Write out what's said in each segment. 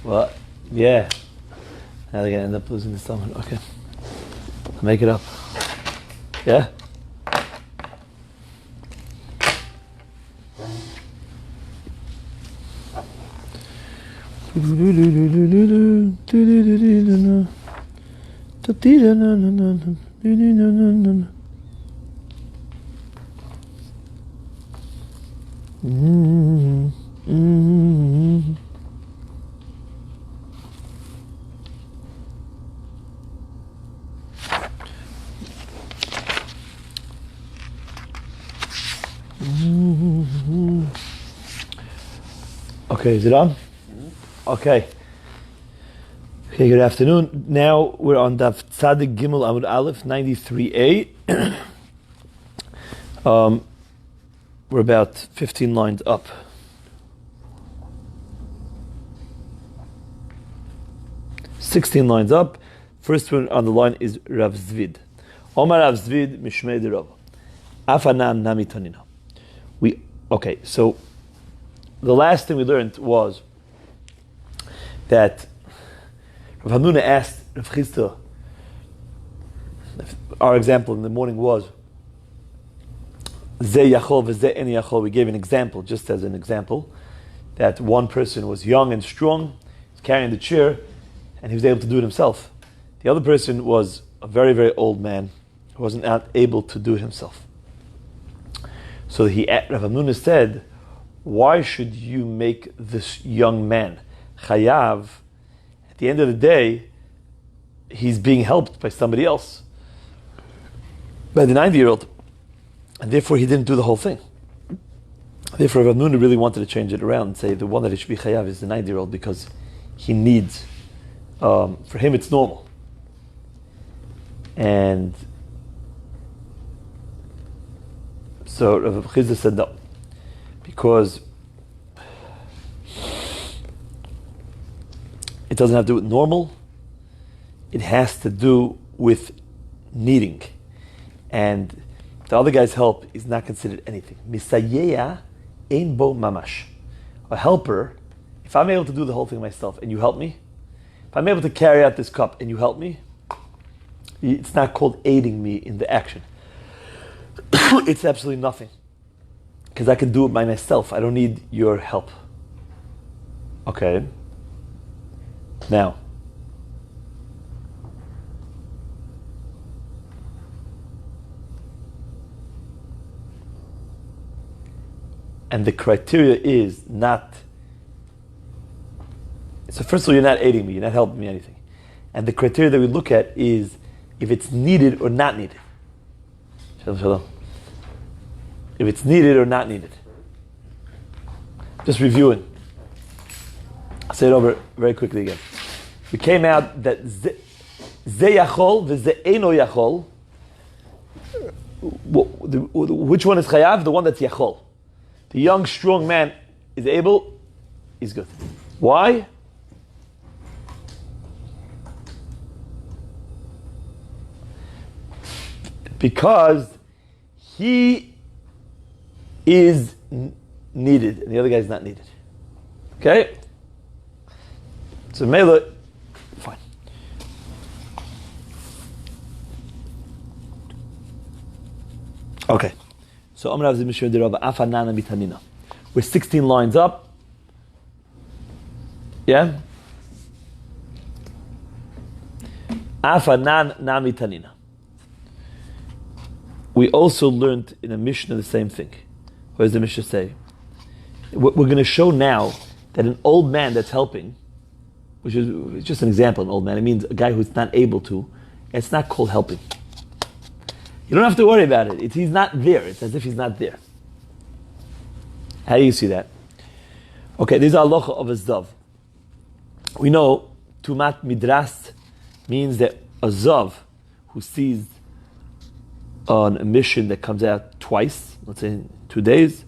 What? Yeah. Now they're gonna end up losing the stomach. Okay. I'll make it up. Yeah? Okay, is it on? Okay. Okay, good afternoon. Now we're on Daf Tzadik Gimel Amud Aleph 93a. We're about 15 lines up. "16 lines up. First one on the line is Rav Zvid. Omar Rav Zvid Mishmei de Rav. Afanan Nami Tanina. Okay, so the last thing we learned was that Rav Hanuna asked Rav Chisda. Our example in the morning was Ze Yachol v'Ze En Yachol. We gave an example, just as an example, that one person was young and strong, was carrying the chair, and he was able to do it himself. The other person was a very, very old man who wasn't able to do it himself. So Rav Hanuna said, why should you make this young man chayav? At the end of the day, he's being helped by somebody else, by the 90-year-old, and therefore he didn't do the whole thing. Therefore, Rav Hanuna really wanted to change it around and say the one that should be chayav is the 90-year-old because he needs. For him, it's normal, and so Rav Chisda said no, because it doesn't have to do with normal, it has to do with needing. And the other guy's help is not considered anything. Misayeya ein bo mamash. A helper, if I'm able to do the whole thing myself and you help me, if I'm able to carry out this cup and you help me, it's not called aiding me in the action. It's absolutely nothing. Because I can do it by myself. I don't need your help. Okay. Now, and the criteria is not, so first of all, you're not aiding me, you're not helping me anything. And the criteria that we look at is if it's needed or not needed. Shalom, shalom. If it's needed or not needed. Just reviewing. I'll say it over very quickly again. We came out that ze yachol v'ze eino yachol. Which one is chayav? The one that's yachol. The young, strong man is able, is good. Why? Because he is needed and the other guy is not needed. Okay? So Mela, fine. Okay. So Amar Rav Zvid Mishmei de Rav Afanana mitanina. We're 16 lines up. Yeah? Afanan na mitanina. We also learned in a Mishnah the same thing. What does the Mishnah say? We're going to show now that an old man that's helping, which is just an example, an old man, it means a guy who's not able to, it's not called helping. You don't have to worry about it. He's not there. It's as if he's not there. How do you see that? Okay, this is halacha of a zav. We know tumat midras means that a zav who sees on a mission that comes out twice, let's say in 2 days,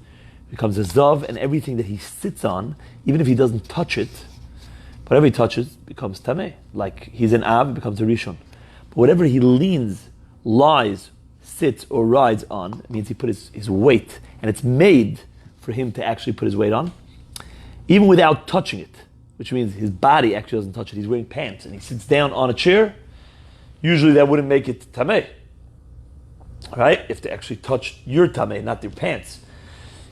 becomes a zav, and everything that he sits on, even if he doesn't touch it, whatever he touches becomes tameh. Like he's an av, it becomes a rishon. But whatever he leans, lies, sits, or rides on, it means he put his weight, and it's made for him to actually put his weight on, even without touching it, which means his body actually doesn't touch it. He's wearing pants and he sits down on a chair. Usually that wouldn't make it tameh. Right? If they actually touch your tameh, not your pants.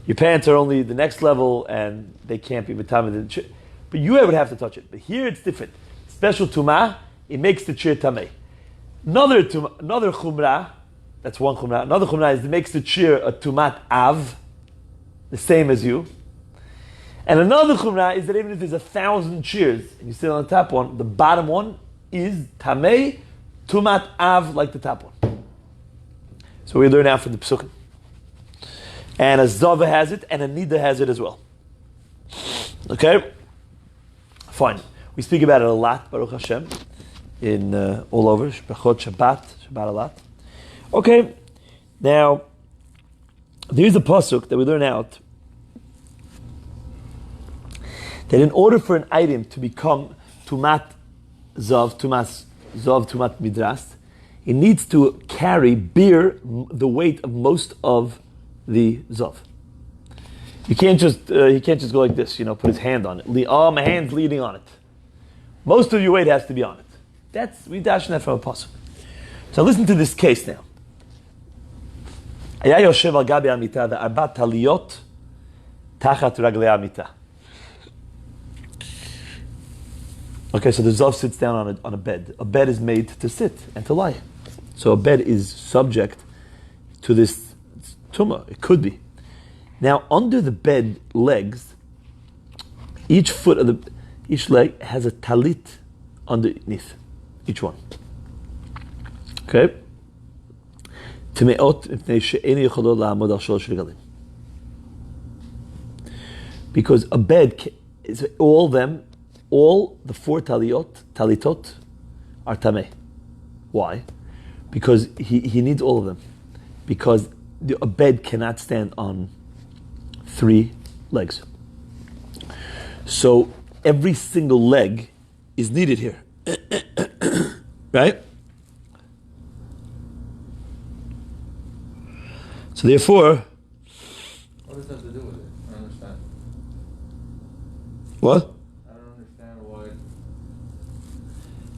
Your pants are only the next level and they can't be tameh. But you would have to touch it. But here it's different. Special tumah, it makes the chair tameh. Another chumrah, that's one chumrah. Another chumrah is it makes the chair a tumat av, the same as you. And another chumrah is that even if there's 1,000 chairs and you sit on the top one, the bottom one is tameh, tumat av, like the top one. So we learn out from the Psukim. And a Zava has it, and a Nida has it as well. Okay? Fine. We speak about it a lot, Baruch Hashem, in all over, Shabbat a lot. Okay, now, there's a Pasuk that we learn out, that in order for an item to become Tumat Midras, it needs to bear the weight of most of the zav. He can't just go like this, put his hand on it. My hand's leaning on it. Most of your weight has to be on it. We dash that from a pasuk. So listen to this case now. היה יושב על גבי המיטה וארבע טליות תחת רגלי המיטה. Okay, so the zav sits down on a bed. A bed is made to sit and to lie. So a bed is subject to this tumah. It could be. Now, under the bed legs, each leg has a talit underneath each one. Okay? Because a bed is all the four talitot are tameh. Why? Because he needs all of them. Because a bed cannot stand on 3 legs. So every single leg is needed here. Right? So therefore... What does that have to do with it? I don't understand. What? I don't understand why...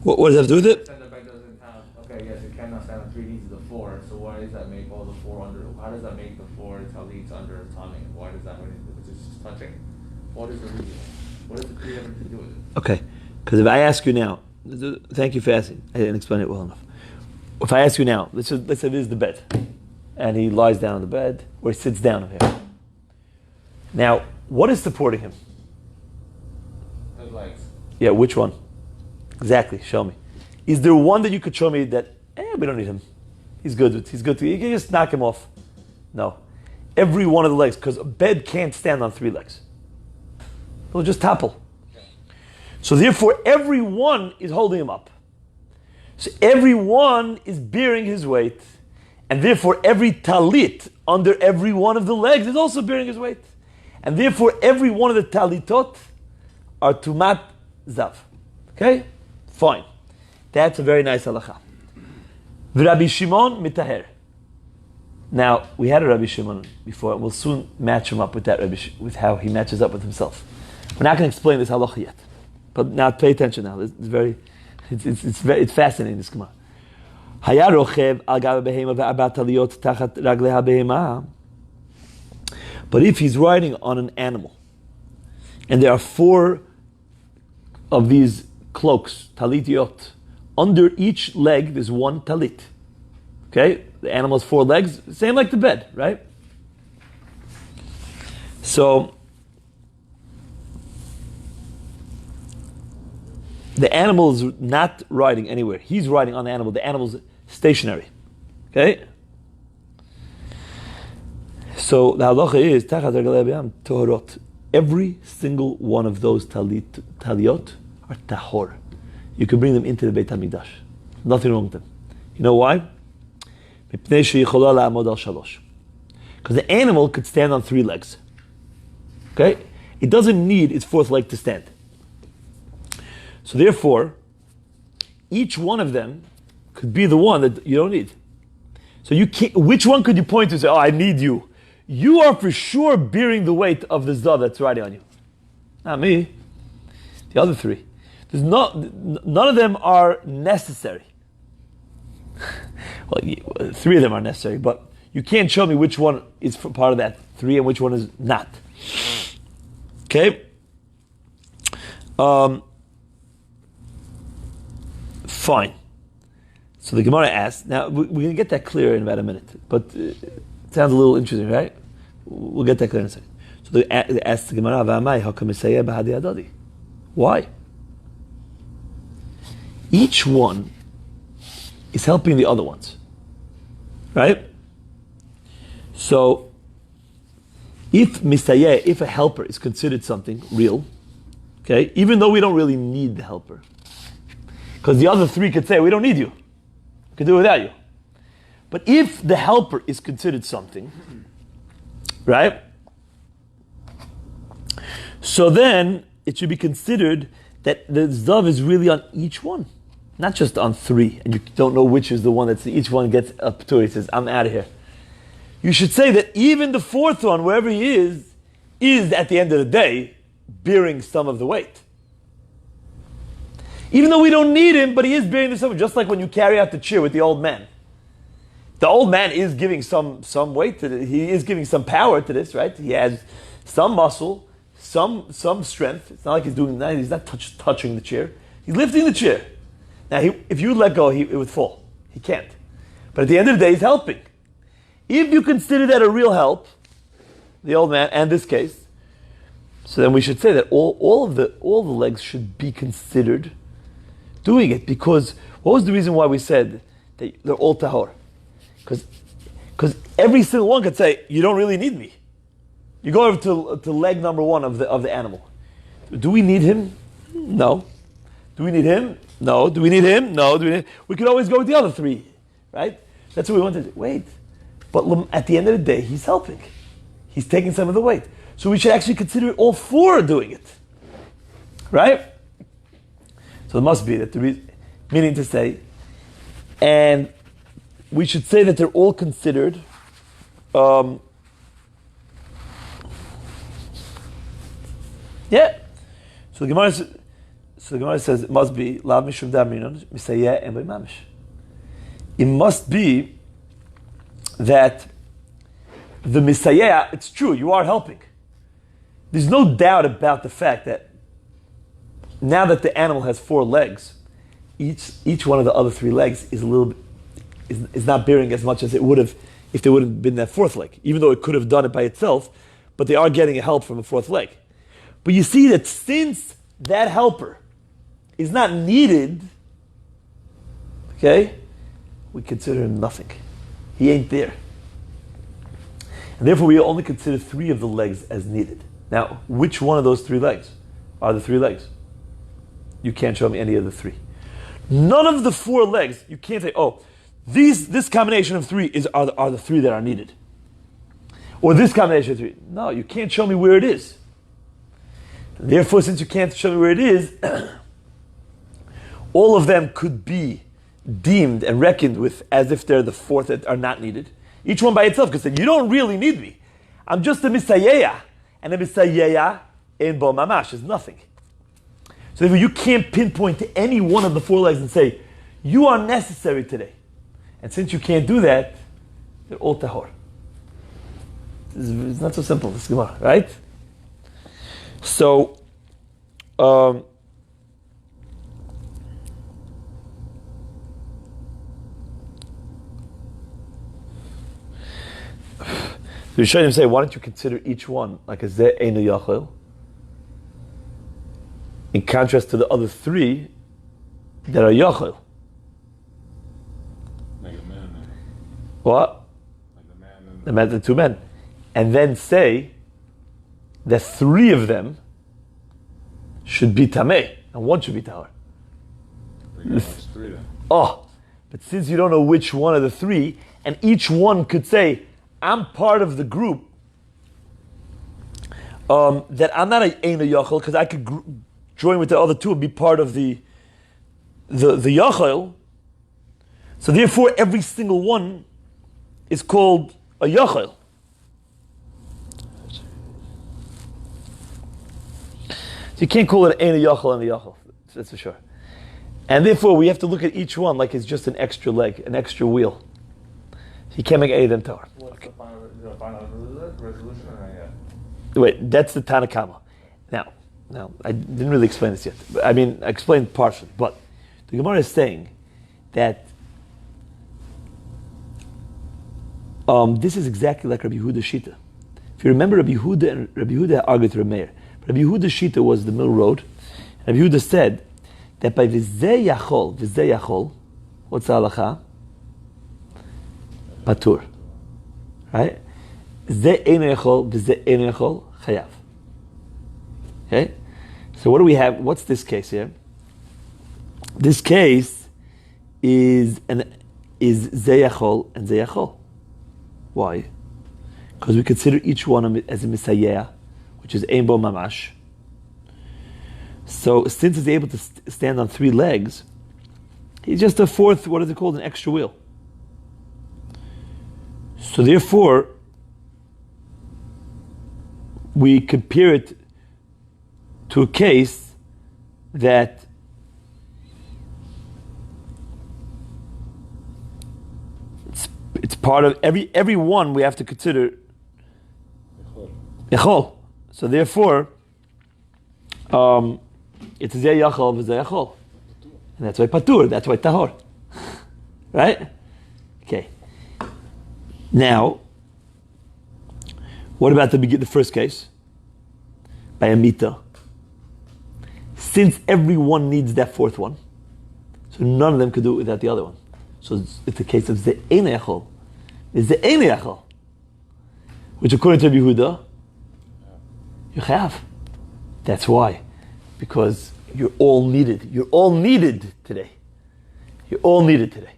What does that have to do with it? The bed doesn't have... Okay, yes, it cannot stand on 3 needs the 4, so why does that make all the 4 under... How does that make the 4 talits under tummy? Why does that... It's just touching. What is the reason? What does the 3 have to do with it? Okay, because if I ask you now... Thank you for asking. I didn't explain it well enough. If I ask you now, let's say this is the bed. And he lies down on the bed, or he sits down here. Now, what is supporting him? His legs. Yeah, which one? Exactly, show me. Is there one that you could show me that, we don't need him. He's good. You can just knock him off. No. Every one of the legs, because a bed can't stand on 3 legs. It'll just topple. Okay. So therefore, every one is holding him up. So every one is bearing his weight. And therefore, every talit under every one of the legs is also bearing his weight. And therefore, every one of the talitot are tumat zav. Okay? Fine. That's a very nice halacha. Rabbi Shimon mitaher. Now, we had a Rabbi Shimon before, and we'll soon match him up with that with how he matches up with himself. We're not going to explain this halacha yet. But now, pay attention now. It's fascinating, this Gemara. But if he's riding on an animal, and there are 4 of these cloaks, talitiot, under each leg there's 1 talit. Okay? The animal has 4 legs, same like the bed, right? So, the animal is not riding anywhere. He's riding on the animal. The animal's stationary. Okay? So the halacha is tahorot. Every single one of those taliyot are tahor. You can bring them into the Beit HaMikdash. Nothing wrong with them. You know why? Because the animal could stand on 3 legs. Okay? It doesn't need its 4th leg to stand. So therefore, each one of them could be the one that you don't need. So you can't, which one could you point to and say, I need you? You are for sure bearing the weight of the zav that's riding on you. Not me. The other three. None of them are necessary. Well, three of them are necessary, but you can't show me which one is part of that three and which one is not. Okay? Fine. So the Gemara asks, now we're going to get that clear in about a minute, but it sounds a little interesting, right? We'll get that clear in a second. So they ask the Gemara, why? Each one is helping the other ones, right? So if a helper is considered something real, okay, even though we don't really need the helper, because the other three could say, we don't need you. We can do it without you. But if the helper is considered something, right? So then it should be considered that the zav is really on each one, not just on three, and you don't know which is the one that's each one gets up to. He says, I'm out of here. You should say that even the fourth one, wherever he is at the end of the day bearing some of the weight. Even though we don't need him, but he is bearing the sum, just like when you carry out the chair with the old man. The old man is giving some weight to it. He is giving some power to this, right? He has some muscle, some strength. It's not like he's doing that. He's not touching the chair. He's lifting the chair. Now, if you let go, it would fall. He can't. But at the end of the day, he's helping. If you consider that a real help, the old man, and this case, so then we should say that all the legs should be considered doing it, because what was the reason why we said that they're all tahor? Because every single one could say, you don't really need me. You go over to leg number one of the animal. Do we need him? No. Do we need him? No. Do we need him? No. We could always go with the other three, right? That's what we wanted to do. Wait. But at the end of the day, he's helping. He's taking some of the weight. So we should actually consider all four doing it. Right? So it must be that meaning to say, and we should say that they're all considered yeah. So the Gemara says it must be lav mishum daminon misayeh and mamish. It must be that the misayeh, it's true, you are helping. There's no doubt about the fact that now that the animal has four legs, each one of the other three legs is not bearing as much as it would have if there would have been that fourth leg, even though it could have done it by itself, but they are getting a help from a fourth leg. But you see that since that helper is not needed, okay, we consider him nothing. He ain't there. And therefore we only consider three of the legs as needed. Now, which one of those three legs are the three legs? You can't show me any of the three. None of the four legs, you can't say, oh, this combination of three are the three that are needed. Or this combination of three. No, you can't show me where it is. Therefore, since you can't show me where it is, all of them could be deemed and reckoned with as if they're the fourth that are not needed. Each one by itself could say, you don't really need me. I'm just a misayeya. And a misayeya in bo mamash is nothing. So therefore, you can't pinpoint to any one of the four legs and say, you are necessary today. And since you can't do that, they're all tahor. It's not so simple, this Gemara, right? So, the Rishonim say, why don't you consider each one like a zeh einu yachol, in contrast to the other three that are yachol? Like a man. What? Like The man, the two men. And then say that three of them should be tameh, and one should be tahor. Three then. Oh, but since you don't know which one of the three, and each one could say, I'm part of the group, that I'm not a einu yachol, because I could join with the other two and be part of the yachol. So therefore, every single one is called a yachol. So you can't call it Ein Yachol and the Yachol. That's for sure. And therefore, we have to look at each one like it's just an extra leg, an extra wheel. So you can't make any of them Tahor. What's the final resolution or not yet? Wait, that's the Tanakama. Now, I didn't really explain this yet. I mean, I explained partially, but the Gemara is saying that this is exactly like Rabbi Yehuda's Shita. If you remember, Rabbi Yehuda argued with Rabbi Meir. Rabbi Yehuda's Shita was the middle road. Rabbi Yehuda said that by Vizeh Yachol, what's the halacha? Patur. Right? Ze Eino Yachol, Vizeh Eino Yachol, Chayav. Okay? So what do we have? What's this case here? This case is Ze Yachol and Ze Yachol. Why? Because we consider each one as a Misayeh, which is Ein Bo Mamash. So since he's able to stand on three legs, he's just a fourth, what is it called, an extra wheel. So therefore, we compare it to a case that it's part of every one we have to consider Yachol. So therefore, it's Zeh Yachol v'Zeh Yachol. And that's why Patur, that's why Tahor. Right? Okay. Now, what about the first case? By Amita. Since everyone needs that fourth one, so none of them could do it without the other one. So it's a case of Zeh Eino Yachol. It's Zeh Eino Yachol. Which according to Rabbi Yehuda, you have. That's why. Because you're all needed. You're all needed today. You're all needed today.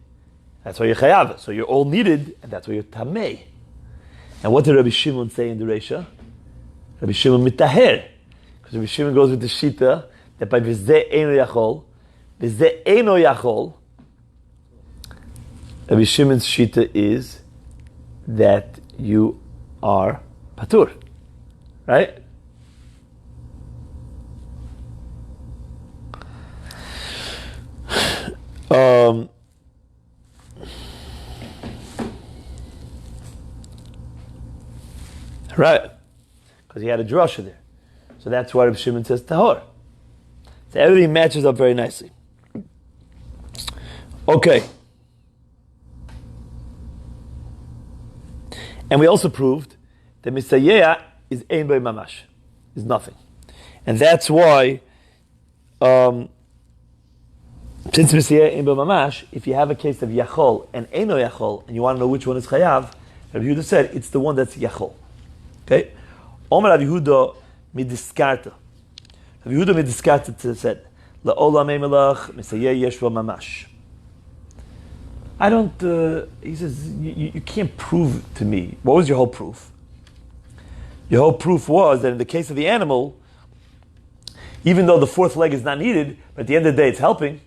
That's why you're chayav. So you're all needed, and that's why you're tamei. And what did Rabbi Shimon say in the Reisha? Rabbi Shimon mitaher. Because Rabbi Shimon goes with the shita that by v'zeh eino yachol, Rabbi Shimon's shita is that you are patur. Right? Right, because he had a drasha there. So that's why Rabbi Shimon says tahor. So everything matches up very nicely. Okay. And we also proved that Misayeh is ein by mamash, is nothing. And that's why, since Misayeh ein by mamash, if you have a case of Yachol and Eino Yachol, and you want to know which one is Chayav, Rabbi Yehuda said it's the one that's Yachol. Okay? Omer Rabbi Yehuda midiskarta. Rabbi Yehuda midiskarta said, La'olam emelach Misayeh yeshva mamash. I don't, he says, you can't prove to me. What was your whole proof? Your whole proof was that in the case of the animal, even though the fourth leg is not needed, but at the end of the day it's helping.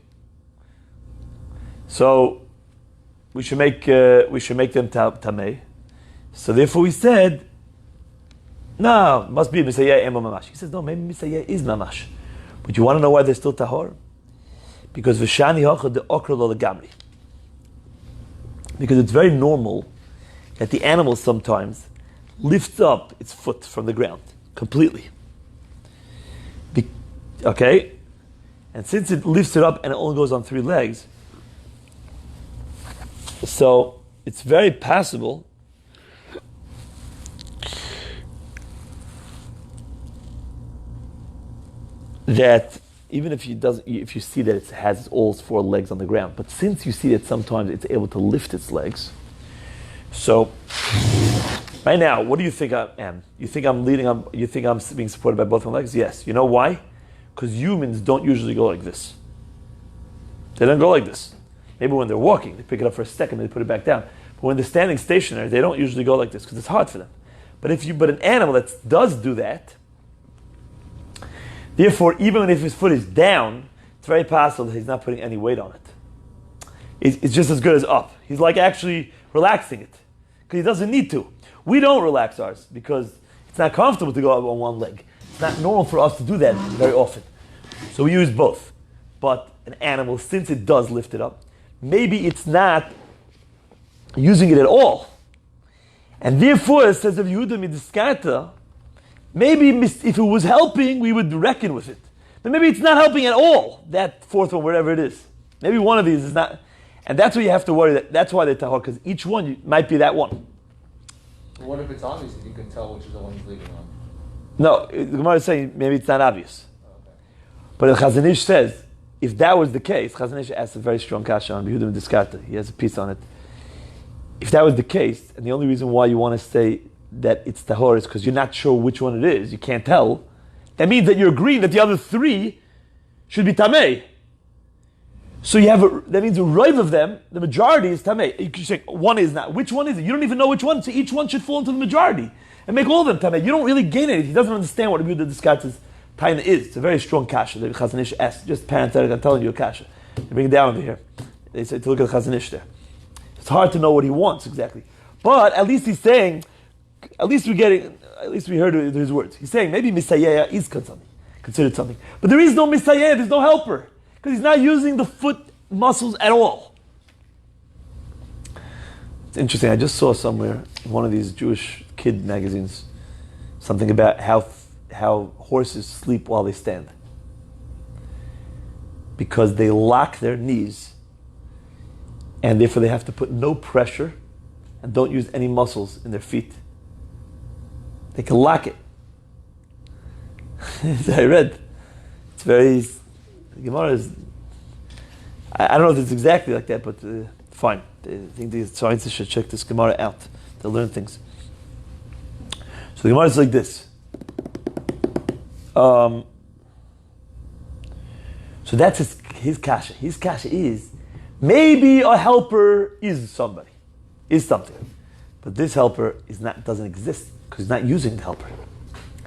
So we should make them tamei. So therefore we said, no, must be Misayeh and Mamash. He says, no, maybe Misayeh is Mamash. But you want to know why they're still Tahor? Because V'shani hachad de okra lo legamri. Because it's very normal that the animal sometimes lifts up its foot from the ground completely. Okay? And since it lifts it up and it only goes on three legs, so it's very possible that even if you see that it has all its four legs on the ground, but since you see that sometimes it's able to lift its legs, so right now, what do you think I am? You think I'm you think I'm being supported by both my legs? Yes. You know why? Because humans don't usually go like this. They don't go like this. Maybe when they're walking, they pick it up for a second, they put it back down. But when they're standing stationary, they don't usually go like this because it's hard for them. But an animal that does do that, therefore, even if his foot is down, it's very possible that he's not putting any weight on it. It's just as good as up. He's like actually relaxing it because he doesn't need to. We don't relax ours because it's not comfortable to go up on one leg. It's not normal for us to do that very often. So we use both. But an animal, since it does lift it up, maybe it's not using it at all. And therefore, it says of Yehuda Midiskata, maybe if it was helping, we would reckon with it. But maybe it's not helping at all, that fourth one, wherever it is. Maybe one of these is not. And that's what you have to worry. That's why they're tahor, because each one might be that one. What if it's obvious and you can tell which is the one he's leaving on? No, the Gemara is saying maybe it's not obvious. Okay. But the Chazon Ish says, if that was the case, Chazon Ish asks a very strong kasha on Yehuda Midiskata. He has a piece on it. If that was the case, and the only reason why you want to say that it's tahor is because you're not sure which one it is, you can't tell, that means that you're agreeing that the other three should be tamei. So you have that means a rive of them, the majority is tamei. You can say one is not. Which one is it? You don't even know which one, so each one should fall into the majority and make all of them tamei. You don't really gain anything. He doesn't understand what Yehuda Midiskata's taina is. It's a very strong kasha. The Chazon Ish asks, just parenthetic, I'm telling you a kasha. They bring it down over here. They say to look at the Chazon Ish there. It's hard to know what he wants exactly. But at least he's saying, at least we heard his words. He's saying maybe Misayeh is considered something. But there is no Misayeh, there's no helper. Because he's not using the foot muscles at all. It's interesting, I just saw somewhere in one of these Jewish kid magazines something about how horses sleep while they stand. Because they lock their knees and therefore they have to put no pressure and don't use any muscles in their feet. They can lock it. I read. It's very... The Gemara is... I don't know if it's exactly like that, but fine. I think the scientists should check this Gemara out to learn things. So the Gemara is like this. So that's his kasha. His kasha is... Maybe a helper is something. But this helper doesn't exist because he's not using the helper.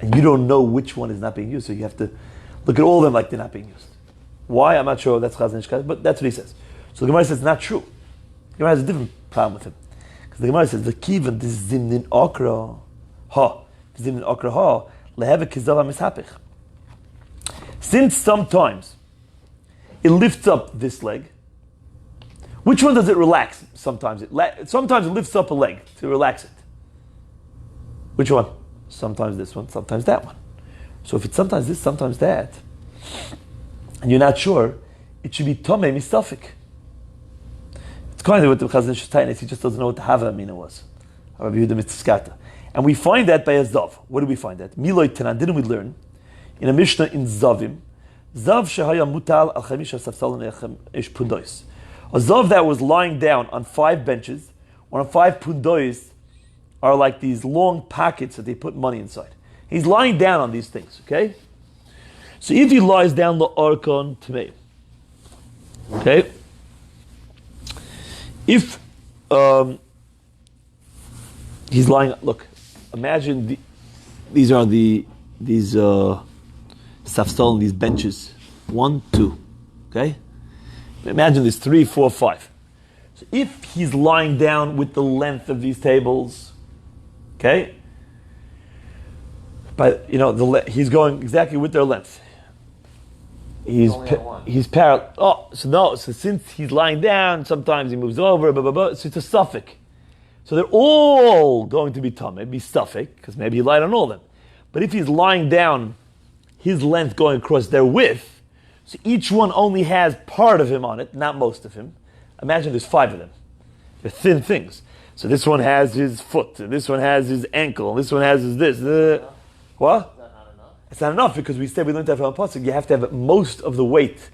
And you don't know which one is not being used, so you have to look at all of them like they're not being used. Why? I'm not sure that's Chazon Ish, but that's what he says. So the Gemara says it's not true. The Gemara has a different problem with him. Because the Gemara says, V'kivan this zimnin okra ha, leheve kizava mishapich. Since sometimes it lifts up this leg, which one does it relax? Sometimes it lifts up a leg to relax it. Which one? Sometimes this one, sometimes that one. So if it's sometimes this, sometimes that, and you're not sure, it should be tomei mistafik. It's kind of what the Chazon Ish is. He just doesn't know what the Hava Amina was. Rabbi Yehuda Midiskata. And we find that by a Zav. What do we find that? Miloi Tanan, didn't we learn? In a Mishnah in Zavim, Zav shehaya mutal al chamisha safsal ish pundois. A Zav that was lying down on 5 benches, one of 5 pundois are like these long pockets that they put money inside. He's lying down on these things, okay? So if he lies down la'arkon tamei, okay? If he's lying, look, imagine these safsal, these benches, 1, 2, okay? Imagine there's 3, 4, 5. So if he's lying down with the length of these tables, okay? But he's going exactly with their length. He's parallel. So since he's lying down, sometimes he moves over, blah, blah, blah, so it's a suffix. So they're all going to be tamei, be suffix, because maybe he lied on all of them. But if he's lying down, his length going across their width, so each one only has part of him on it, not most of him. Imagine there's 5 of them. They're thin things. So this one has his foot, and this one has his ankle, and this one has his this. What? Is that not enough? It's not enough because we said we learned that from a pasuk. You have to have most of the weight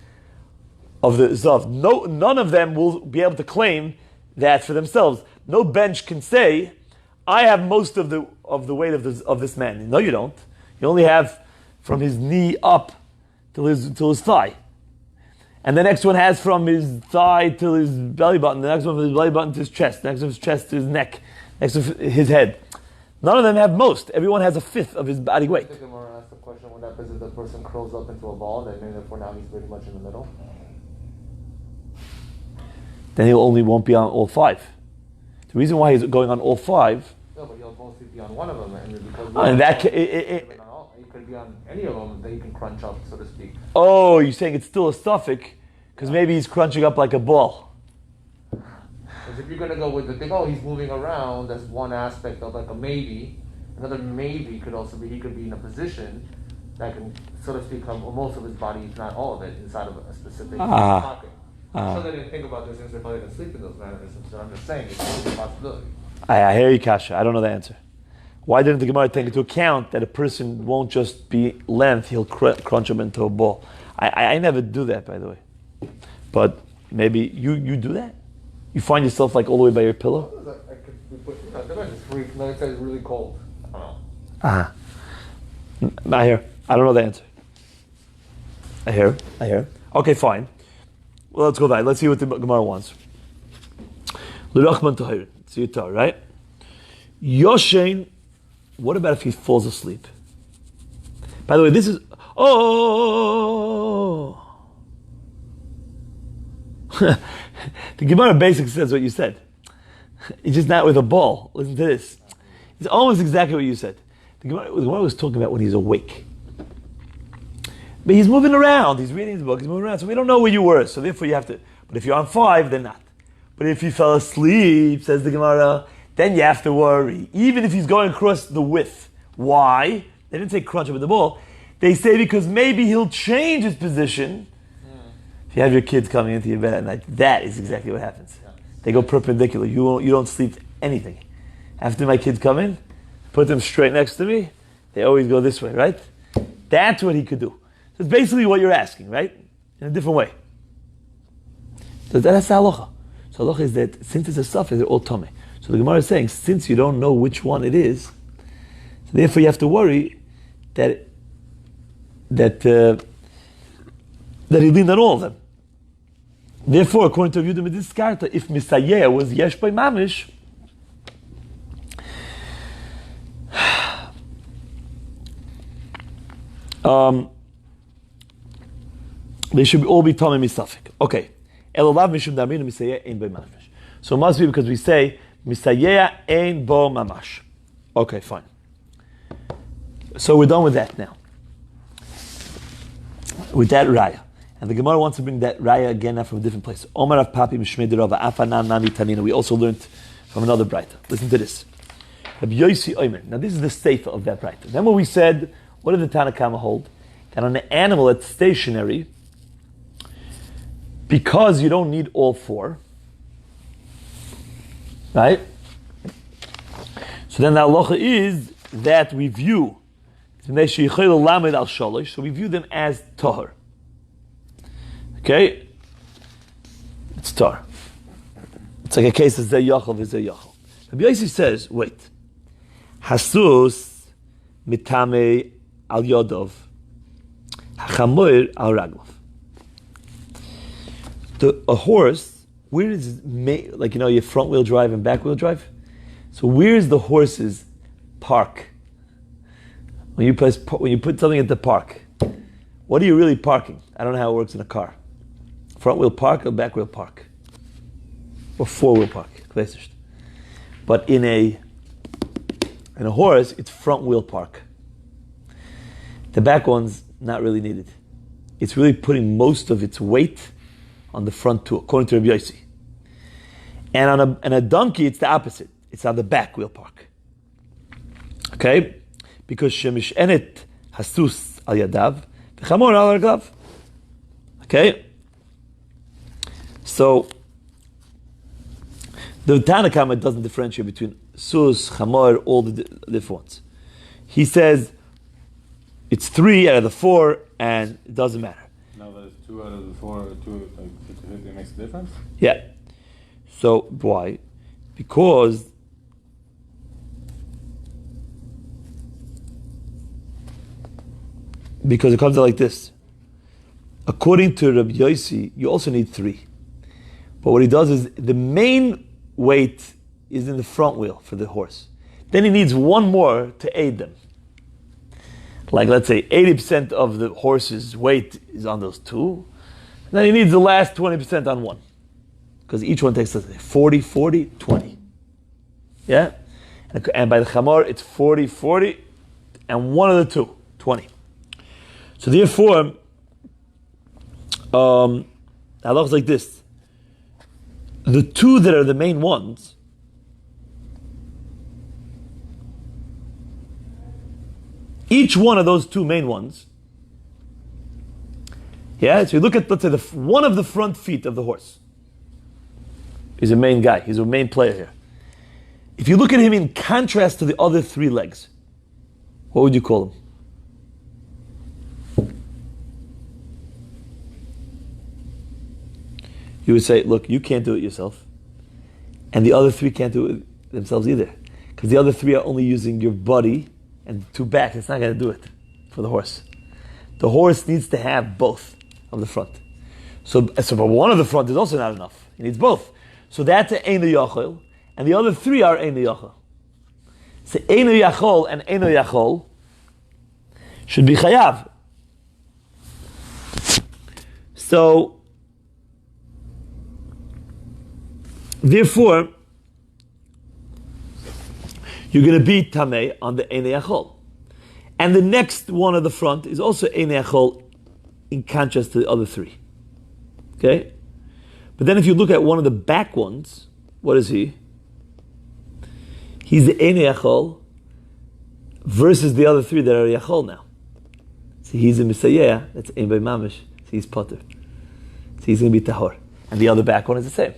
of the zav. None of them will be able to claim that for themselves. No bench can say, "I have most of the weight of this man." No, you don't. You only have from his knee up till his thigh, and the next one has from his thigh till his belly button. The next one from his belly button to his chest. The next one from his chest to his neck. Next one from his head. None of them have most. Everyone has a fifth of his body weight. I think Gemara asked the question: what happens if the person curls up into a ball? Then therefore now he's pretty much in the middle. Then he won't be on all 5. The reason why he's going on all 5. No, but he'll mostly be on one of them, and because In that he could could be on any of them that you can crunch up, so to speak. Oh, you're saying it's still a suffix because maybe he's crunching up like a ball. Because if you're going to go with the thing, he's moving around, that's one aspect of like a maybe. Another maybe could also be he could be in a position that can, so to speak, have most of his body, if not all of it, inside of a specific pocket. So they didn't think about those things, they probably didn't sleep in those mannerisms. So I'm just saying, it's a possibility. I hear you, Kasha. I don't know the answer. Why didn't the Gemara take into account that a person won't just be length, he'll crunch him into a ball? I never do that, by the way. But maybe you do that? You find yourself like all the way by your pillow? It's really cold. I don't know. I hear. I don't know the answer. I hear. Okay, fine. Well, let's go back. Let's see what the Gemara wants. L'rachman tahir. It's your Torah, right? Yoshein. What about if he falls asleep? By the way, this is... The Gemara basically says what you said. It's just not with a ball. Listen to this. It's almost exactly what you said. The Gemara was talking about when he's awake. But he's moving around. He's reading his book. He's moving around. So we don't know where you were. So therefore you have to... But if you're on 5, then not. But if he fell asleep, says the Gemara, then you have to worry. Even if he's going across the width. Why? They didn't say crunch up with the ball. They say because maybe he'll change his position. If you have your kids coming into your bed at night, that is exactly what happens. They go perpendicular. You don't sleep anything. After my kids come in, put them straight next to me, they always go this way, right? That's what he could do. So it's basically what you're asking, right? In a different way. So that's the halacha. So halacha is that since it's a suffix, they're all tummy. So the Gemara is saying, since you don't know which one it is, so therefore you have to worry that he leaned on all of them. Therefore, according to Yehuda Mediskarta, if Misayeh was Yesh by Mamish, they should all be Tamei Misafik. Okay. Elolav Mishum Damrin Misayeh Ein by Mamish. So it must be because we say Misayeh Ein Bo Mamash. Okay, fine. So we're done with that now. With that raya. And the Gemara wants to bring that raya again now from a different place. Omar of Papi Mishmei Derava Afanan Nami Tanina. We also learned from another Braita. Listen to this. Rabbi Yosi Omer. Now this is the seifa of that Braita. Remember we said, what did the Tanakama hold? That on an animal that's stationary, because you don't need all 4, right? So then the halacha is that we view, so we view them as tahor. Okay? It's tahor. It's like a case of zeh yachal v'zeh yachal. Rabbi Yossi says, wait. Hasus mitame al yodov, hachamor al raglov. A horse, where is like your front wheel drive and back wheel drive? So where is the horse's park? When you put something at the park, what are you really parking? I don't know how it works in a car. Front wheel park or back wheel park? Or 4-wheel park. But in a horse, it's front wheel park. The back one's not really needed. It's really putting most of its weight on the front two, according to Rabbi Yossi. And on a donkey, it's the opposite. It's on the back wheel park. Okay? Because shemish enet hasus al yadav, v'chamor al raglav. Okay? So, the Tanakama doesn't differentiate between sus, chamor, all the different ones. He says it's 3 out of the 4, and it doesn't matter. Now that it's 2 out of the 4, 2, like, it makes a difference? Yeah. So, why? Because it comes out like this. According to Rabbi Yossi, you also need 3. But what he does is, the main weight is in the front wheel for the horse. Then he needs 1 more to aid them. Like, let's say 80% of the horse's weight is on those 2. And then he needs the last 20% on 1. Because each one takes, let's say, 40, 40, 20. Yeah? And by the chamor, it's 40, 40, and one of the 2, 20. So therefore, halach is like this. The two that are the main ones, each one of those two main ones, yeah, so you look at, let's say, one of the front feet of the horse. He's a main guy, he's a main player here. If you look at him in contrast to the other three legs, what would you call him? You would say, look, you can't do it yourself. And the other three can't do it themselves either. Because the other three are only using your body and two back. It's not going to do it for the horse. The horse needs to have both of the front. So for one of the front is also not enough. He needs both. So that's an Einu Yachol. And the other three are Einu Yachol. So Einu Yachol and Einu Yachol should be Chayav. So therefore, you're going to be Tameh on the Einei Yachol. And the next one of the front is also Einei Yachol in contrast to the other three. Okay? But then if you look at one of the back ones, what is he? He's the Einei Yachol versus the other three that are Yachol now. So he's a Misayeh, that's Ein Bei Mamish, so he's Potter. So he's going to be Tahor. And the other back one is the same.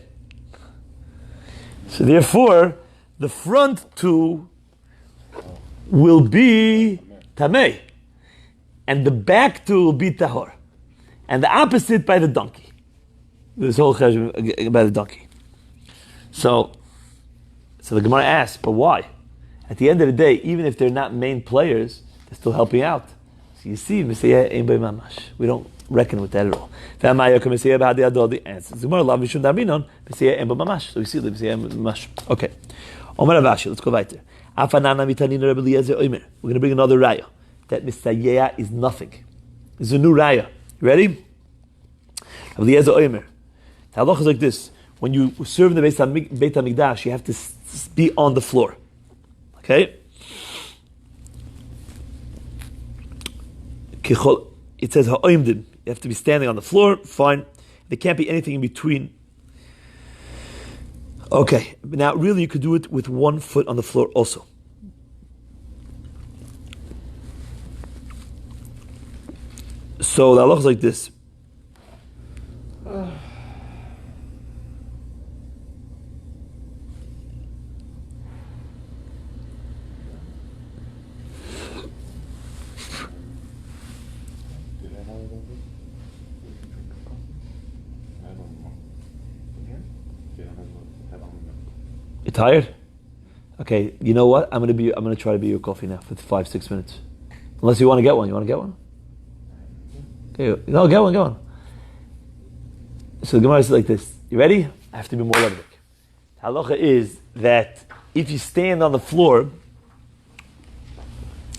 So therefore, the front two will be Tameh, and the back two will be Tahor, and the opposite by the donkey. This whole cheshbon by the donkey. So the Gemara asks, but why? At the end of the day, even if they're not main players, they're still helping out. So you see, we don't reckon with that at all. So we see the mamash. Okay. Let's go weiter. We're going to bring another raya. That Misayeh is nothing. This is a new raya. You ready? The halach is like this. When you serve in the Beit HaMikdash, you have to be on the floor. Okay? It says ha'oimdim. You have to be standing on the floor. Fine. There can't be anything in between. Okay. Now, really, you could do it with 1 foot on the floor also. So the halach is like this. You tired? Okay, you know what? I'm gonna try to be your coffee now for 5-6 minutes. Unless you want to get one. You want to get one? Okay, no, get one. So the Gemara is like this. You ready? I have to be more logic. Halacha is that if you stand on the floor,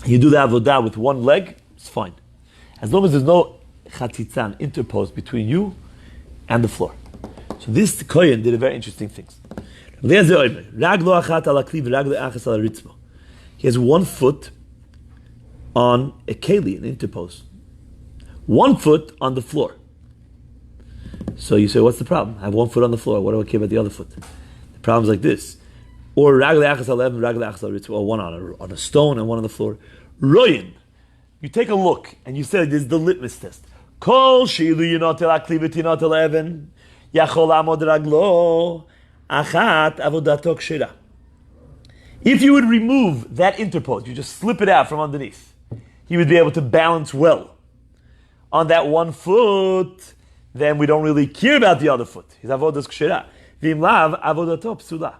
you do the avodah with one leg, it's fine. As long as there's no chatitzan interposed between you and the floor. So this Kohen did a very interesting thing. He has 1 foot on a keli, an interpost. 1 foot on the floor. So you say, what's the problem? I have 1 foot on the floor. What do I care about the other foot? The problem's like this. Or one on a stone and one on the floor. Royin. You take a look and you say, this is the litmus test. Kol shilu yinotel akli v'tinotel even yachol amod raglo. If you would remove that interpost, you just slip it out from underneath, he would be able to balance well. On that 1 foot, then we don't really care about the other foot. His avodas kshira. V'im lav avodato psula.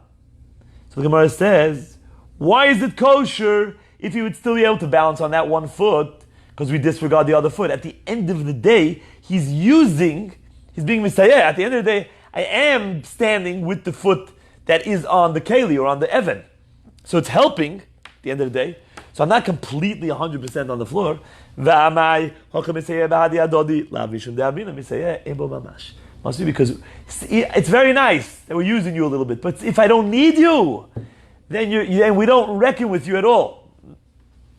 So the Gemara says, why is it kosher if you would still be able to balance on that 1 foot because we disregard the other foot? At the end of the day, he's being Misayeh. At the end of the day, I am standing with the foot that is on the keli or on the even. So it's helping at the end of the day. So I'm not completely 100% on the floor. Must be because it's very nice that we're using you a little bit. But if I don't need you, then we don't reckon with you at all.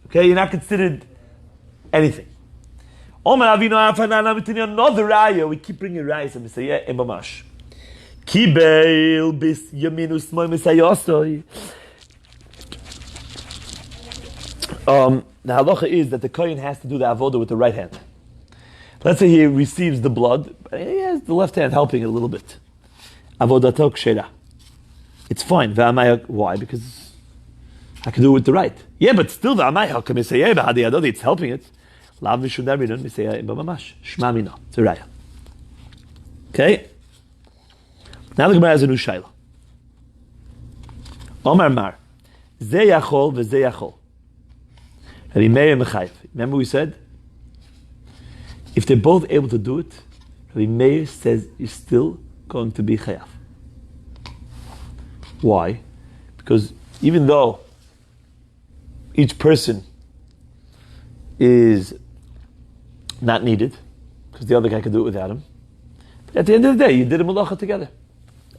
Okay, you're not considered anything. Another raya, we keep bringing rayas and Mesayeh in Mamash. Kibeil bis Yaminu Smoy Mesayosoi. The halacha is that the kohen has to do the avodah with the right hand. Let's say he receives the blood, but he has the left hand helping it a little bit. Avodato kshera. It's fine. Why? Because I can do it with the right. Yeah, but still it's helping it. It's a raya. Okay? Now the Gemara has a new shayla. Omar Mar. Ze yachol v'ze yachol. Rabbi Meir Mechayev. Remember we said, if they're both able to do it, Rabbi Meir says you're still going to be chayav. Why? Because even though each person is not needed, because the other guy can do it without him, but at the end of the day, you did a malacha together.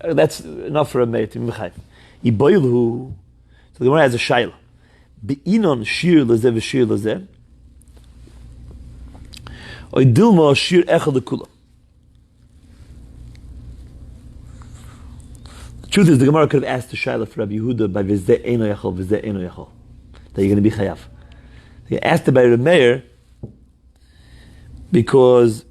That's enough for a Meir to be mechayev. Yiboilhu. So the Gemara has a shayla. Be'inon shir lezeh v'shir lezeh. Oy dilma shir echad lekula. The truth is, the Gemara could have asked the shayla for Rabbi Yehuda by v'zeh eino yachol, v'zeh eino yachol, that you're going to be chayav. They asked it by Rabbi Meir because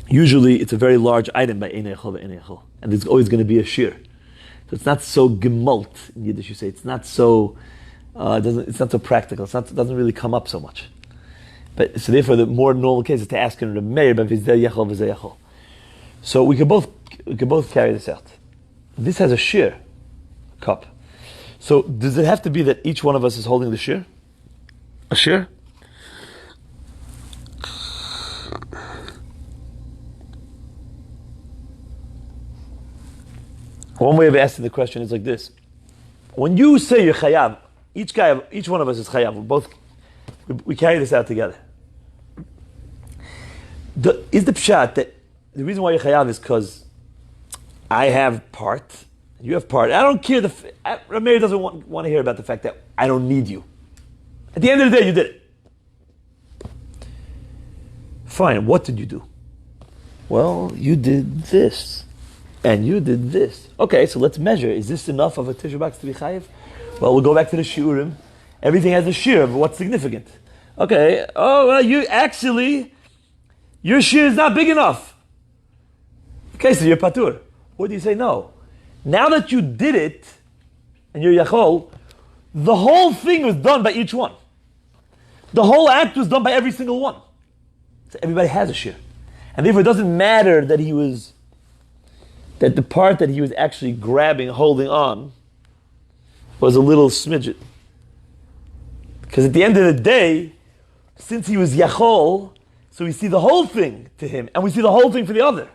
usually it's a very large item by eino yachol v'eino yachol, and there's always going to be a shir. So it's not so gemalt in Yiddish. You say it's not so. It's not so practical. It doesn't really come up so much. But so therefore, the more normal case is to ask in the Meir, but v'zeh yachol v'zeh yachol. So we can both carry this out. This has a shir cup. So does it have to be that each one of us is holding the shir? A shir? One way of asking the question is like this: when you say you're chayav, each one of us is chayav. We carry this out together. Is the pshat that the reason why you're chayav is because I have part, you have part. I don't care. Rameir doesn't want to hear about the fact that I don't need you. At the end of the day, you did it. Fine. What did you do? Well, you did this. And you did this. Okay, so let's measure. Is this enough of a Tisha B'Av to be chayiv? Well, we'll go back to the shiurim. Everything has a shir of what's significant. Okay. Oh, well, your shir is not big enough. Okay, so you're patur. Or do you say no? Now that you did it, and you're yachol, the whole thing was done by each one. The whole act was done by every single one. So everybody has a shir. And therefore it doesn't matter that that the part that he was actually grabbing, holding on, was a little smidget. Because at the end of the day, since he was yachol, so we see the whole thing to him, and we see the whole thing for the other.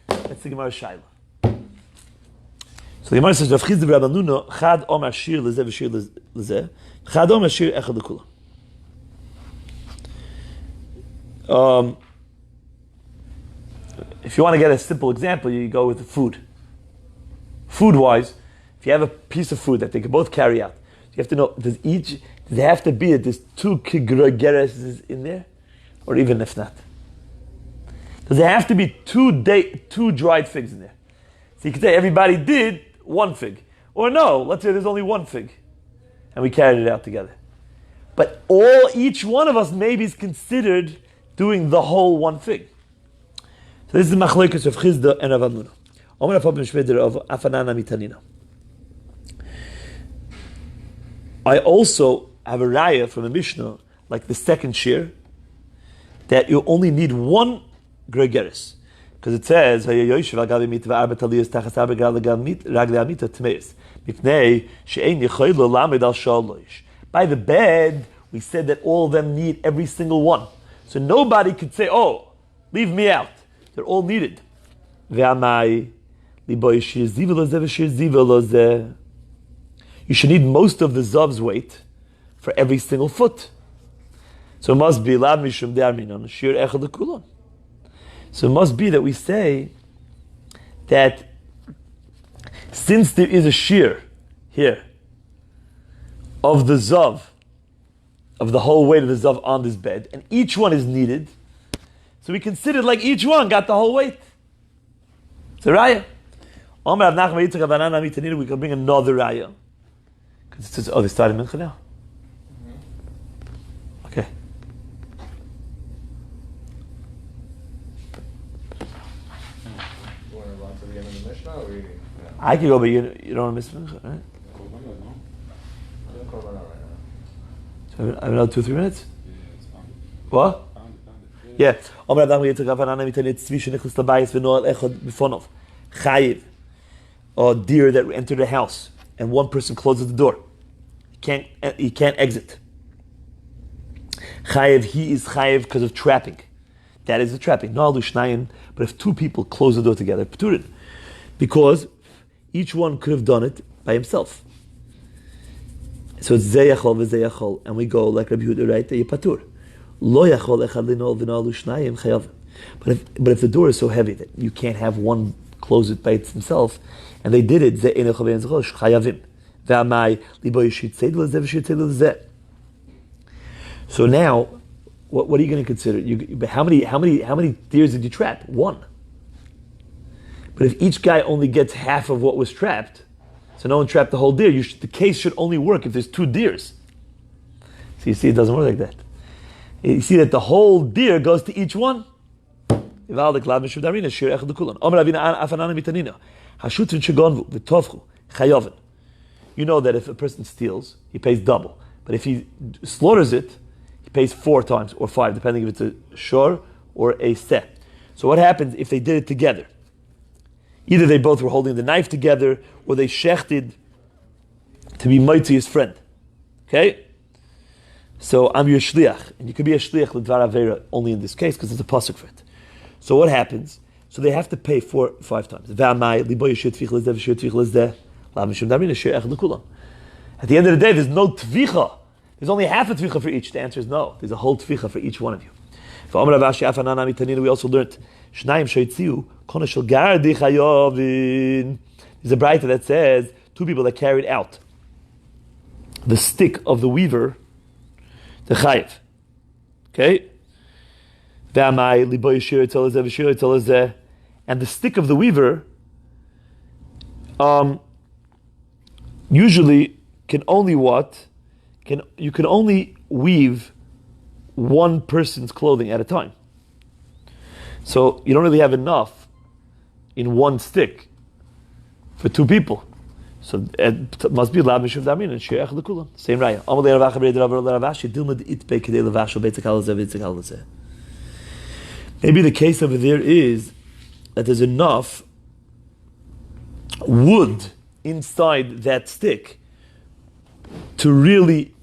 That's the Gemara Shaila. So the Gemara says, Rav Chizda v'Rabbi Nuna, Chad Omar Shir lezeh v'shir lezeh, Chad Omar Shir echad lekula. If you want to get a simple example, you go with the food. Food-wise, if you have a piece of food that they can both carry out, you have to know, does there have to be that there's 2 kigrogeres in there? Or even if not? Does there have to be 2 dried figs in there? So you can say everybody did 1 fig. Or no, let's say there's only 1 fig. And we carried it out together. But each one of us maybe is considered doing the whole 1 fig. So this is the machlokes of Chizda and Rav Amnuna. Omer Rabbi Moshe Medresh of Afanana Mitanina. I also have a raya from a Mishnah, like the second shir, that you only need 1 gregeris. Because it says, by the bed, we said that all of them need every single one. So nobody could say, oh, leave me out. They're all needed. You should need most of the zav's weight for every single foot. So it must be So it must be that we say that since there is a shear here of the zav of the whole weight of the zav on this bed, and each one is needed. So we considered like each one got the whole weight. It's a raya. We can bring another raya. Because it says, oh, they started mincha now? Okay. You want to run to the end of the Mishnah, or you? Yeah. I could go, but you don't want to miss mincha, right? Don't call right now. So I have another 2 or 3 minutes? Yeah, it's fine. What? Yeah. Chayiv, or deer that entered the house, and one person closes the door. He can't exit. Chayiv, he is chayiv because of trapping. That is the trapping. No alushnayim, but if 2 people close the door together, paturin, because each one could have done it by himself. So it's zeyachol v'zeyachol, and we go like Rabbi Yehuda, right? Patur. Lo yachol echad linol v'nol ushnayim chayav. But if the door is so heavy that you can't have one close it by himself, and they did it, chayavim. So now, what are you going to consider? How many deers did you trap? 1. But if each guy only gets half of what was trapped, so no one trapped the whole deer, the case should only work if there's 2 deers. So you see, it doesn't work like that. You see that the whole deer goes to each one. You know that if a person steals, he pays double. But if he slaughters it, he pays 4 times or 5, depending if it's a shor or a seh. So what happens if they did it together? Either they both were holding the knife together, or they shechted to be mighty his friend. Okay? So I'm your shliach, and you could be a shliach l'dvar avera only in this case because it's a pasuk for it. So what happens? So they have to pay 4 or 5 times. At the end of the day, there's no tvicha. There's only half a tvicha for each. The answer is no. There's a whole tvicha for each one of you. We also learned there's a braita that says 2 people that carried out the stick of the weaver, the chayiv. Okay? And the stick of the weaver usually can only you can only weave 1 person's clothing at a time. So you don't really have enough in 1 stick for 2 people. So it must be lab mishuv damin and she'ech lekulam. Same raya. Amalei Rav Acha Rav Ravashi dilma itbe kedei levashel beitzakal zeh. Maybe the case over there is that there's enough wood inside that stick to really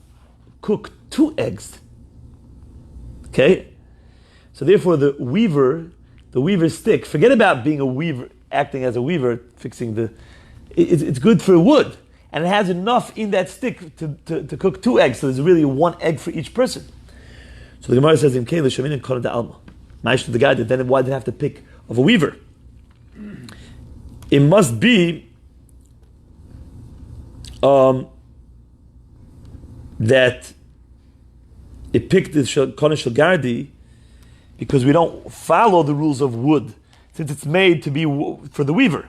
cook 2 eggs. Okay? So therefore the weaver's stick, forget about being a weaver, acting as a weaver, fixing it's good for wood. And it has enough in that stick to cook 2 eggs, so there's really 1 egg for each person. So the Gemara says, the guy that then why did they have to pick of a weaver? It must be that it picked the Konesh Gardi because we don't follow the rules of wood, since it's made to be for the weaver.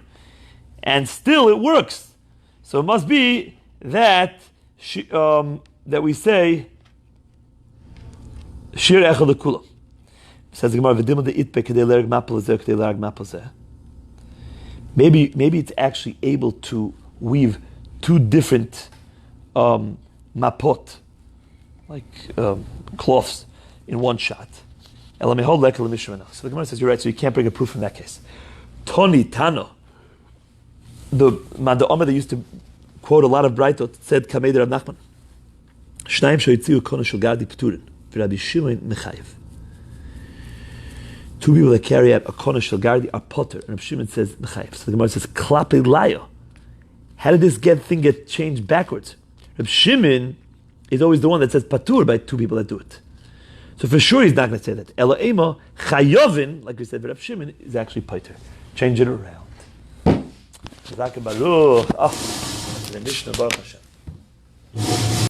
And still it works. So it must be that that we say Shir Echad Kulam. Says the Gemara, maybe it's actually able to weave 2 different mapot, like cloths, in 1 shot. So the Gemara says, you're right, so you can't bring a proof from that case. Toni Tano, the Omer that used to quote a lot of Braitot, said, Kamei Rav Nachman, Shnayim shoyitziu kono shel gadi p'turin, v'Rabbi Shimon mechayev. 2 people that carry out a kono shel gardi are potter, and Rabbi Shimon says mechayev. So the Gemara says klape layo. How did this thing get changed backwards? Rabbi Shimon is always the one that says patur by 2 people that do it. So for sure he's not going to say that. Ela ema chayovin, like we said, Rabbi Shimon is actually potter. Change it around. Baruch. The Mishnah Baruch Hashem.